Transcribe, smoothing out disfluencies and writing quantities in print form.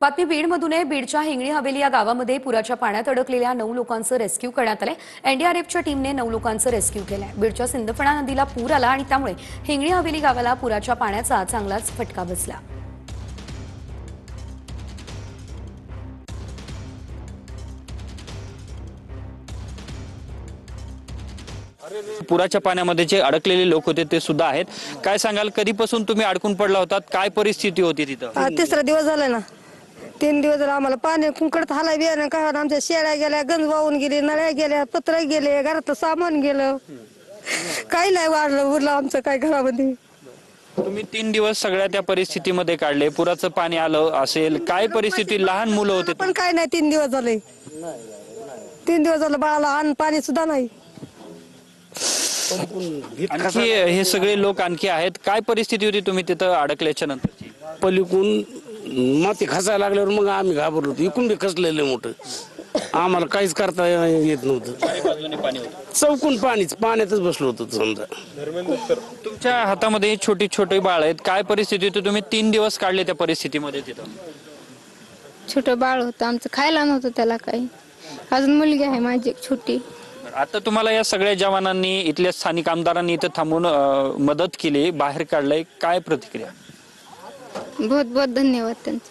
बातमी बीडमधून आहे। बीडच्या हिंगणी हवेली या गावामध्ये पुराच्या पाण्यात अडकलेल्या 9 लोकांचं रेस्क्यू करण्यात आलंय। एनडीआरएफच्या टीमने 9 लोकांचं रेस्क्यू केलंय। बीडच्या सिंदफणा नदीला पूर आला आणि त्यामुळे हिंगणी हवेली गावाला पुराच्या पाण्याचा चांगलाच फटका बसला। पुराच्या पाण्यामध्ये जे अडकलेले लोक होते ते सुद्धा आहेत। काय सांगाल, कधीपासून तुम्ही अडकून पडला होतात, काय परिस्थिती होती तिथं? तिसरा दिवस झाला ना। 3 दिवस झाले आम्हाला पाणी कुंकडत हलाय बियाणं का आमच्या शेळ्या गेल्या, गंज वाहून गेली, नळ्या गेल्या, पत्र गेले, घरातलं सामान गेलं, काही नाही वाढलं उरलं आमचं काय घरामध्ये। तुम्ही 3 दिवस सगळ्या त्या परिस्थितीमध्ये काढले, पुराचं पाणी आलं असेल, काय परिस्थिती, लहान मुलं होते पण काय नाही, 3 दिवस झाले, 3 दिवस झालं बाळाला अन्न पाणी सुद्धा नाही। आणखी हे सगळे लोक आणखी आहेत, काय परिस्थिती होती तुम्ही तिथं अडकल्याच्या नंतरची? पलीकडून माती खसायला लागल्यावर मग आम्ही घाबरलो, इकडून बी खसलेलं मोठं, आम्हाला काहीच करता येत नव्हतं। चौकून पाण्यातच बसलो होतो समजा। तुमच्या हातामध्ये छोटी छोटी बाळ आहेत, काय परिस्थिती होती? तुम्ही 3 दिवस काढले त्या परिस्थितीमध्ये तिथं? छोटं बाळ होतं आमचं, खायला नव्हतं त्याला काही। अजून मुलगी आहे माझी एक छोटी। आता तुम्हाला या सगळ्या जवानांनी, इथल्या स्थानिक आमदारांनी इथं थांबून मदत केली, बाहेर काढलंय, काय प्रतिक्रिया? बहुत बहुत धन्यवाद त्यांचा।